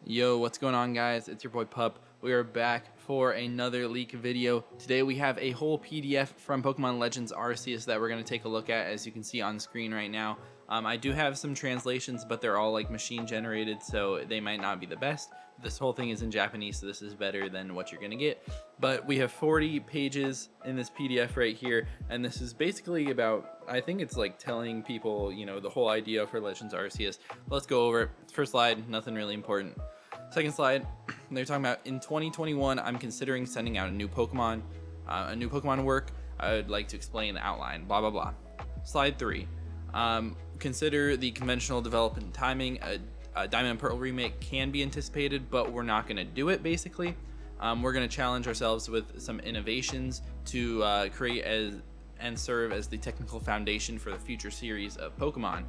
Yo, what's going on, guys? It's your boy Pup. We are back for another leak video. Today we have a whole PDF from Pokemon Legends Arceus that we're going to take a look at, as you can see on screen right now. I do have some translations, but they're all like machine generated, so they might not be the best. This whole thing is in Japanese, so this is better than what you're going to get. But we have 40 pages in this PDF right here, and this is basically about, I think it's like telling people, the whole idea for Legends Arceus. Let's go over it. First slide, nothing really important. Second slide, they're talking about in 2021, I'm considering sending out a new Pokemon work. I would like to explain the outline, blah, blah, blah. Slide 3, consider the conventional development timing. A Diamond and Pearl remake can be anticipated, but we're not going to do it, basically. We're going to challenge ourselves with some innovations to create and serve as the technical foundation for the future series of Pokemon.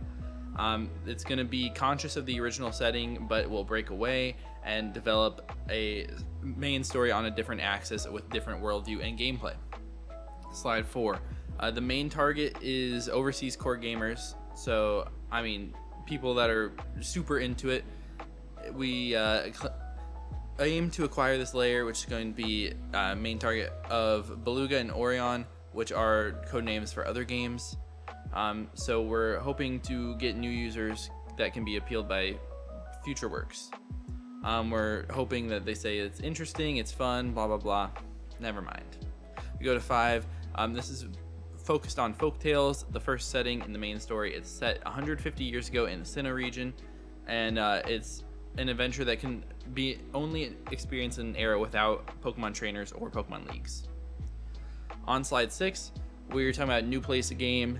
It's going to be conscious of the original setting, but will break away and develop a main story on a different axis with different worldview and gameplay. Slide 4. The main target is overseas core gamers. So, people that are super into it. We aim to acquire this layer, which is going to be main target of Beluga and Orion, which are code names for other games. So we're hoping to get new users that can be appealed by future works. We're hoping that they say it's interesting, it's fun, blah, blah, blah. Never mind. We go to 5. This is focused on folk tales. The first setting in the main story, it's set 150 years ago in the Sinnoh region, and it's an adventure that can be only experienced in an era without Pokemon trainers or Pokemon leagues. On slide 6, we're talking about new place a game,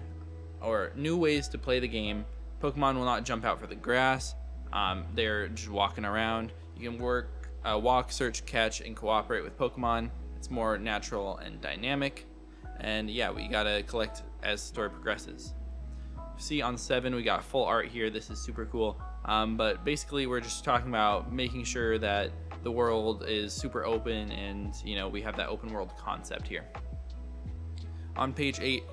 or new ways to play the game. Pokemon will not jump out for the grass. They're just walking around. You can walk, search, catch, and cooperate with Pokemon. It's more natural and dynamic. And yeah, we gotta collect as the story progresses. See on 7, we got full art here. This is super cool. But basically, we're just talking about making sure that the world is super open, and we have that open world concept here. On page 8,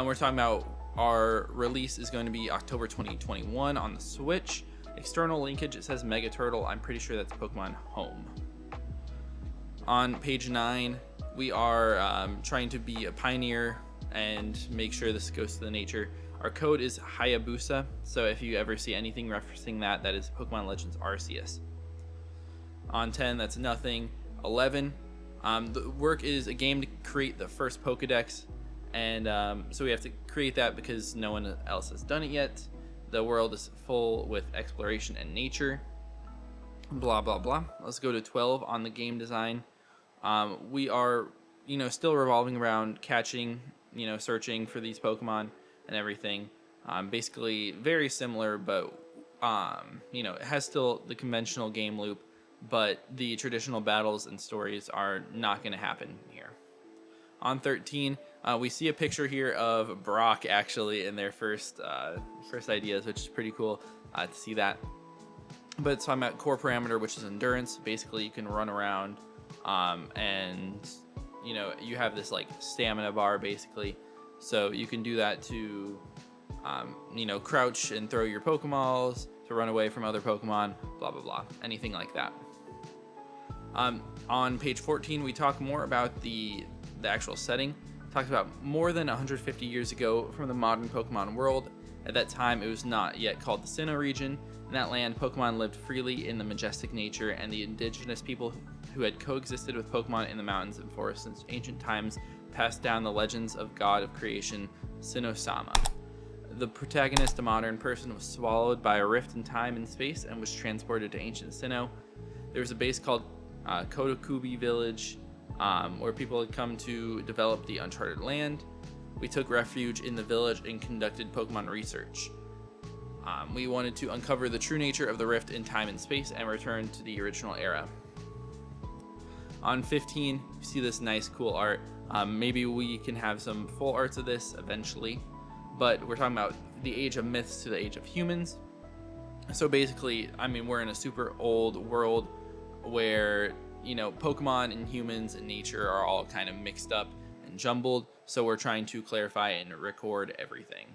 we're talking about our release is going to be October 2021 on the Switch. External linkage, it says Mega Turtle. I'm pretty sure that's Pokemon Home. On page 9, we are trying to be a pioneer and make sure this goes to the nature. Our code is Hayabusa, so if you ever see anything referencing that, that is Pokemon Legends Arceus. On 10, that's nothing. 11, the work is a game to create the first Pokedex. And so we have to create that because no one else has done it yet. The world is full with exploration and nature. Blah, blah, blah. Let's go to 12 on the game design. We are, still revolving around catching, searching for these Pokemon and everything. Basically very similar, but, it has still the conventional game loop, but the traditional battles and stories are not going to happen here. On 13, we see a picture here of Brock actually in their first ideas, which is pretty cool to see that. But it's talking about core parameter, which is endurance. Basically, you can run around, and you have this like stamina bar basically, so you can do that to crouch and throw your Pokeballs, to run away from other Pokemon, blah blah blah, anything like that. On page 14, we talk more about the actual setting. Talks about more than 150 years ago from the modern Pokemon world. At that time, it was not yet called the Sinnoh region. In that land, Pokemon lived freely in the majestic nature, and the indigenous people who had coexisted with Pokemon in the mountains and forests since ancient times passed down the legends of God of creation, Sinnoh-sama. The protagonist, a modern person, was swallowed by a rift in time and space and was transported to ancient Sinnoh. There was a base called Kotokubi Village, where people had come to develop the uncharted land. We took refuge in the village and conducted Pokemon research. We wanted to uncover the true nature of the rift in time and space and return to the original era. On 15, you see this nice cool art. Maybe we can have some full arts of this eventually, but we're talking about the age of myths to the age of humans. So basically, we're in a super old world where Pokemon and humans and nature are all kind of mixed up and jumbled, so we're trying to clarify and record everything.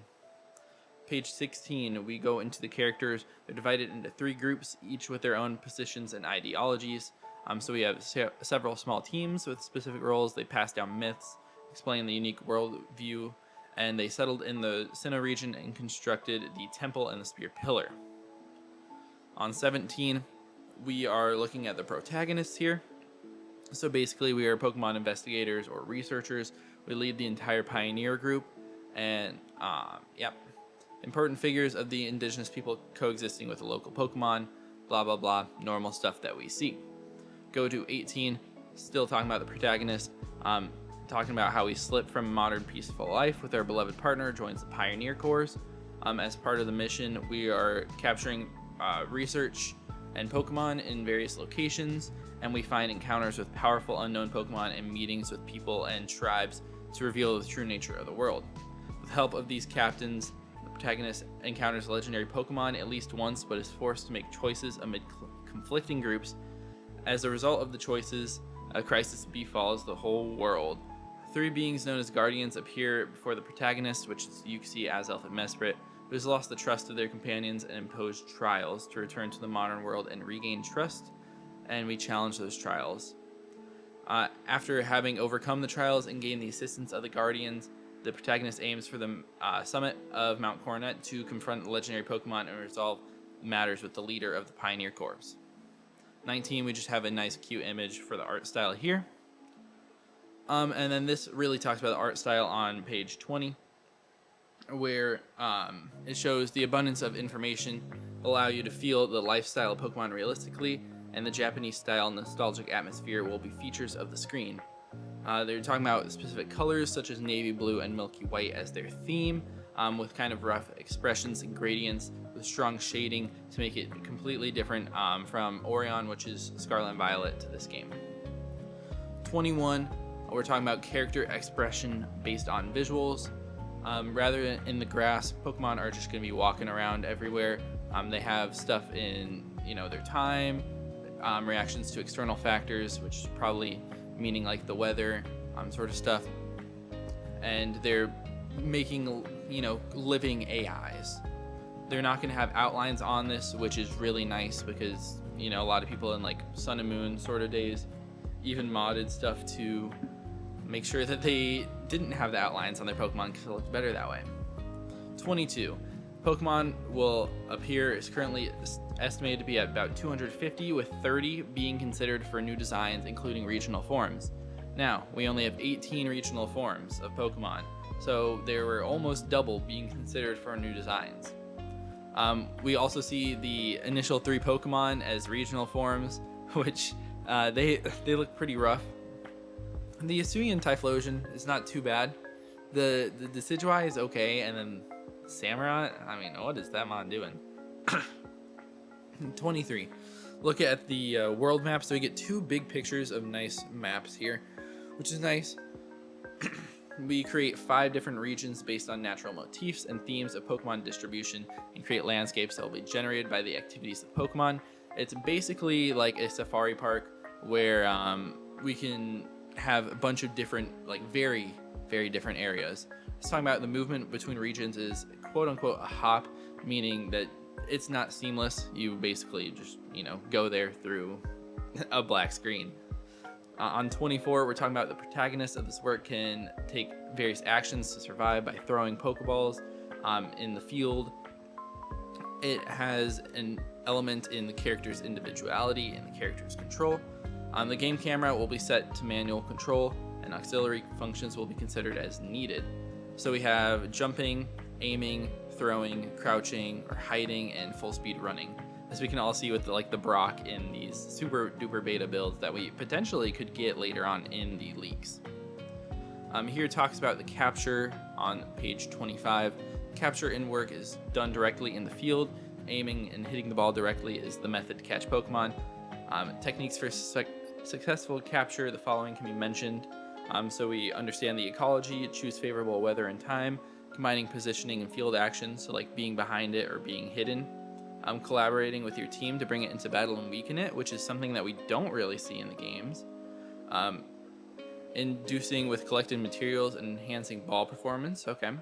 Page 16, we go into the characters. They're divided into 3 groups, each with their own positions and ideologies. So we have several small teams with specific roles. They pass down myths, explain the unique worldview, and they settled in the Sinnoh region and constructed the temple and the spear pillar. On 17, we are looking at the protagonists here. So basically, we are Pokemon investigators or researchers. We lead the entire pioneer group, and important figures of the indigenous people coexisting with the local Pokemon, blah blah blah, normal stuff that we see. Go to 18, still talking about the protagonist, talking about how we slip from modern peaceful life with our beloved partner, joins the Pioneer Corps. As part of the mission, we are capturing research and Pokemon in various locations, and we find encounters with powerful unknown Pokemon and meetings with people and tribes to reveal the true nature of the world. With the help of these captains, the protagonist encounters legendary Pokemon at least once, but is forced to make choices amid conflicting groups. As a result of the choices, a crisis befalls the whole world. 3 beings known as Guardians appear before the protagonist, which you can see Azelf and Mesprit, who has lost the trust of their companions and imposed trials to return to the modern world and regain trust, and we challenge those trials. After having overcome the trials and gained the assistance of the Guardians, the protagonist aims for the summit of Mount Coronet to confront the legendary Pokemon and resolve matters with the leader of the Pioneer Corps. 19, we just have a nice cute image for the art style here. And then this really talks about the art style on page 20, where it shows the abundance of information allow you to feel the lifestyle of Pokemon realistically, and the Japanese-style nostalgic atmosphere will be features of the screen. They're talking about specific colors such as navy blue and milky white as their theme, with kind of rough expressions and gradients with strong shading to make it completely different from Orion, which is Scarlet and Violet, to this game. 21, we're talking about character expression based on visuals. Rather than in the grass, Pokemon are just going to be walking around everywhere. They have stuff in their time, reactions to external factors, which is probably meaning like the weather, sort of stuff. And they're making living AIs. They're not going to have outlines on this, which is really nice because a lot of people in like Sun and Moon sort of days even modded stuff to make sure that they didn't have the outlines on their Pokemon because it looked better that way. 22. Pokemon will appear is currently estimated to be at about 250, with 30 being considered for new designs, including regional forms. Now, we only have 18 regional forms of Pokemon, so there were almost double being considered for new designs. We also see the initial 3 Pokemon as regional forms, which they look pretty rough. The Hisuian Typhlosion is not too bad. The Decidueye is okay, and then Samurott, what is that mon doing? 23. Look at the world map. So we get 2 big pictures of nice maps here, which is nice. We create 5 different regions based on natural motifs and themes of Pokemon distribution and create landscapes that will be generated by the activities of Pokemon. It's basically like a safari park where we can have a bunch of different, very, very different areas. It's talking about the movement between regions is quote unquote a hop, meaning that it's not seamless. You basically just, go there through a black screen. On 24, we're talking about the protagonist of this work can take various actions to survive by throwing Pokeballs in the field. It has an element in the character's individuality and the character's control. The game camera will be set to manual control, and auxiliary functions will be considered as needed. So we have jumping, aiming, throwing, crouching, or hiding, and full speed running. As we can all see with the Brock in these super duper beta builds that we potentially could get later on in the leaks. Here it talks about the capture on page 25. Capture in work is done directly in the field. Aiming and hitting the ball directly is the method to catch Pokemon. Techniques for successful capture, the following can be mentioned. So we understand the ecology, choose favorable weather and time, combining positioning and field actions, so like being behind it or being hidden. Collaborating with your team to bring it into battle and weaken it, which is something that we don't really see in the games. Inducing with collected materials and enhancing ball performance, okay.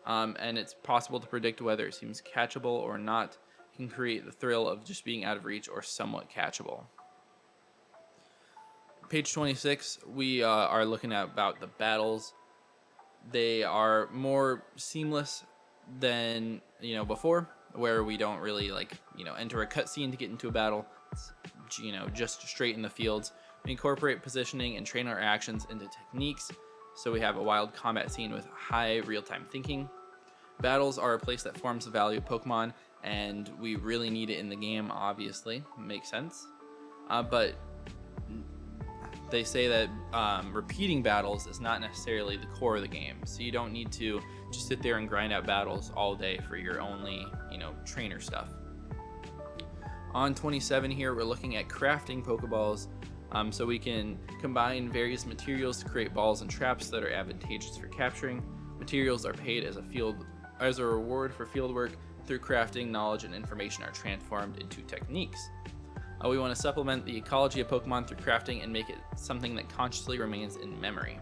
and it's possible to predict whether it seems catchable or not. It can create the thrill of just being out of reach or somewhat catchable. Page 26, we are looking at about the battles. They are more seamless than before, where we don't really enter a cutscene to get into a battle. It's just straight in the fields. We incorporate positioning and train our actions into techniques, so we have a wild combat scene with high real-time thinking. Battles are a place that forms the value of Pokemon, and we really need it in the game. Obviously, makes sense. But they say that repeating battles is not necessarily the core of the game, so you don't need to just sit there and grind out battles all day for your only trainer stuff. On 27 here, we're looking at crafting Pokeballs, so we can combine various materials to create balls and traps that are advantageous for capturing. Materials are paid as a reward for field work. Through crafting, knowledge and information are transformed into techniques. We want to supplement the ecology of Pokemon through crafting and make it something that consciously remains in memory.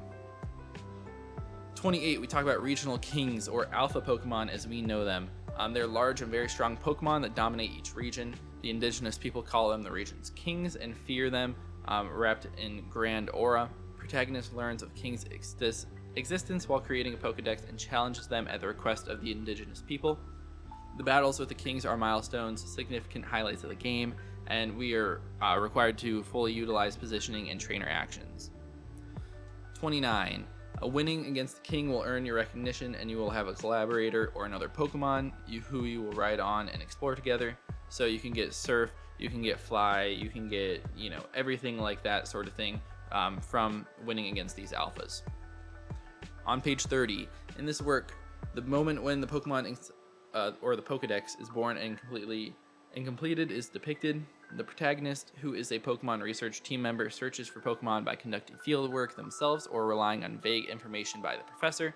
28, we talk about regional kings, or alpha Pokemon as we know them. They're large and very strong Pokemon that dominate each region. The indigenous people call them the region's kings and fear them, wrapped in grand aura. Protagonist learns of kings' existence while creating a Pokedex and challenges them at the request of the indigenous people. The battles with the kings are milestones, significant highlights of the game, and we are required to fully utilize positioning and trainer actions. 29. Winning against the king will earn your recognition, and you will have a collaborator or another Pokemon who you will ride on and explore together. So you can get Surf, you can get Fly, you can get everything like that sort of thing from winning against these alphas. On page 30, in this work, the moment when the Pokemon or the Pokedex is born and completed is depicted. The protagonist, who is a Pokemon research team member, searches for Pokemon by conducting field work themselves or relying on vague information by the professor.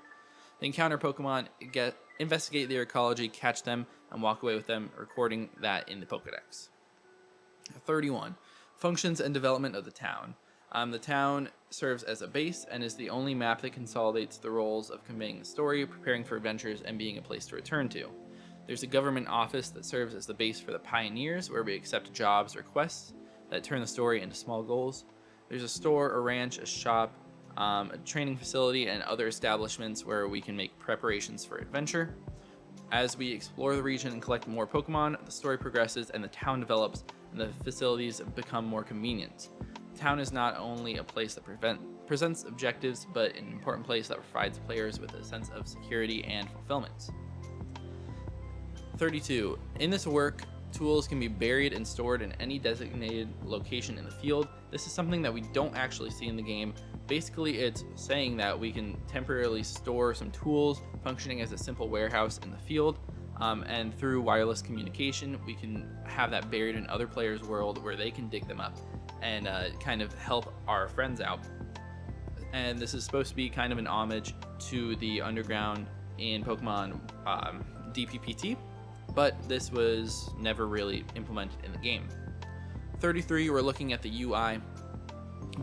They encounter Pokemon, investigate their ecology, catch them, and walk away with them, recording that in the Pokedex. 31. Functions and development of the town. The town serves as a base and is the only map that consolidates the roles of conveying the story, preparing for adventures, and being a place to return to. There's a government office that serves as the base for the pioneers, where we accept jobs or quests that turn the story into small goals. There's a store, a ranch, a shop, a training facility, and other establishments where we can make preparations for adventure. As we explore the region and collect more Pokemon, the story progresses and the town develops, and the facilities become more convenient. The town is not only a place that presents objectives, but an important place that provides players with a sense of security and fulfillment. 32. In this work, tools can be buried and stored in any designated location in the field. This is something that we don't actually see in the game. Basically, it's saying that we can temporarily store some tools functioning as a simple warehouse in the field, and through wireless communication, we can have that buried in other players' world where they can dig them up and kind of help our friends out. And this is supposed to be kind of an homage to the underground in Pokemon DPPT, but this was never really implemented in the game. 33, we're looking at the UI.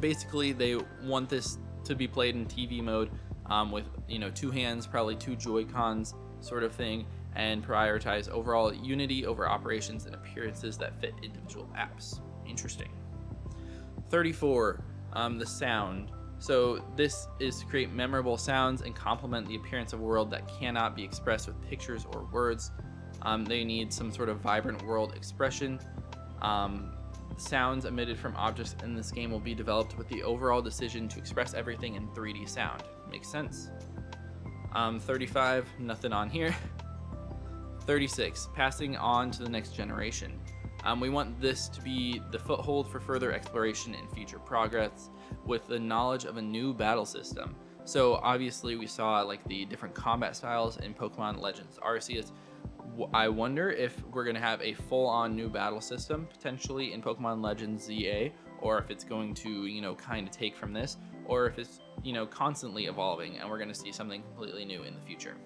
Basically, they want this to be played in TV mode with two hands, probably two Joy-Cons sort of thing, and prioritize overall unity over operations and appearances that fit individual apps. Interesting. 34, the sound. So this is to create memorable sounds and complement the appearance of a world that cannot be expressed with pictures or words. They need some sort of vibrant world expression. Sounds emitted from objects in this game will be developed with the overall decision to express everything in 3D sound. Makes sense. 35, nothing on here. 36, passing on to the next generation. We want this to be the foothold for further exploration and future progress with the knowledge of a new battle system. So obviously we saw like the different combat styles in Pokemon Legends Arceus. I wonder if we're going to have a full-on new battle system potentially in Pokemon Legends ZA, or if it's going to, kind of take from this, or if it's, constantly evolving and we're going to see something completely new in the future.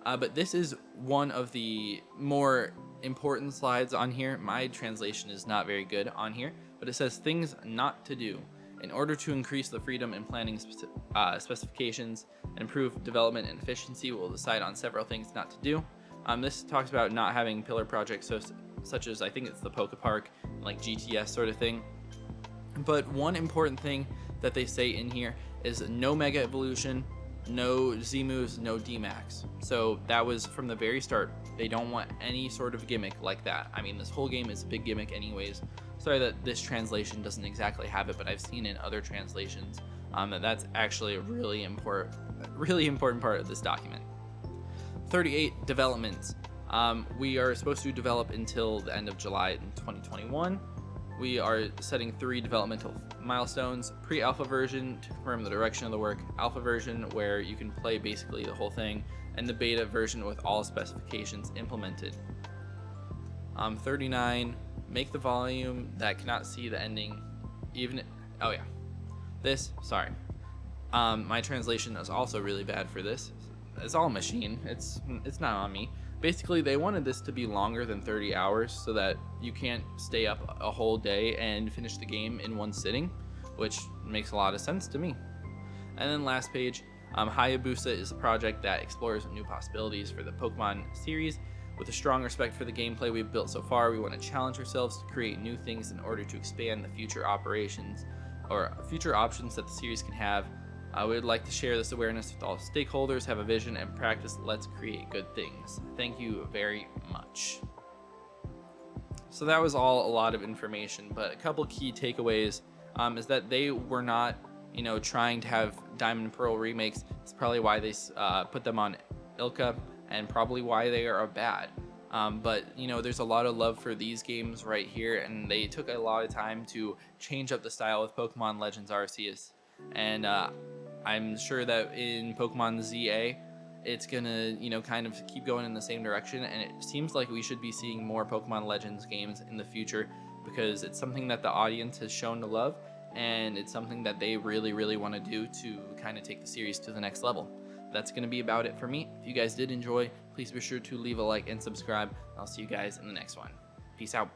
But this is one of the more important slides on here. My translation is not very good on here, but it says things not to do. In order to increase the freedom in planning specifications and improve development and efficiency, we'll decide on several things not to do. This talks about not having pillar projects such as, I think it's the Poke Park, like GTS sort of thing. But one important thing that they say in here is no Mega Evolution, no Z moves, no D Max. So that was from the very start. They don't want any sort of gimmick like that. I mean, this whole game is a big gimmick anyways. Sorry that this translation doesn't exactly have it, but I've seen in other translations that's actually a really important part of this document. 38 developments. We are supposed to develop until the end of July in 2021. We are setting 3 developmental milestones: pre-alpha version to confirm the direction of the work, alpha version where you can play basically the whole thing, and the beta version with all specifications implemented. 39, make the volume that cannot see the ending my translation is also really bad for this. It's all machine, it's not on me. Basically, they wanted this to be longer than 30 hours so that you can't stay up a whole day and finish the game in one sitting, which makes a lot of sense to me. And then last page, Hayabusa is a project that explores new possibilities for the Pokemon series. With a strong respect for the gameplay we've built so far, we want to challenge ourselves to create new things in order to expand the future options that the series can have. We would like to share this awareness with all stakeholders, have a vision, and practice let's create good things. Thank you very much. So that was all a lot of information, but a couple key takeaways is that they were not, trying to have Diamond and Pearl remakes. It's probably why they put them on Ilka, and probably why they are bad. But there's a lot of love for these games right here, and they took a lot of time to change up the style with Pokemon Legends Arceus. And I'm sure that in Pokemon ZA, it's gonna, kind of keep going in the same direction. And it seems like we should be seeing more Pokemon Legends games in the future because it's something that the audience has shown to love, and it's something that they really, really want to do to kind of take the series to the next level. That's going to be about it for me. If you guys did enjoy, please be sure to leave a like and subscribe. I'll see you guys in the next one. Peace out.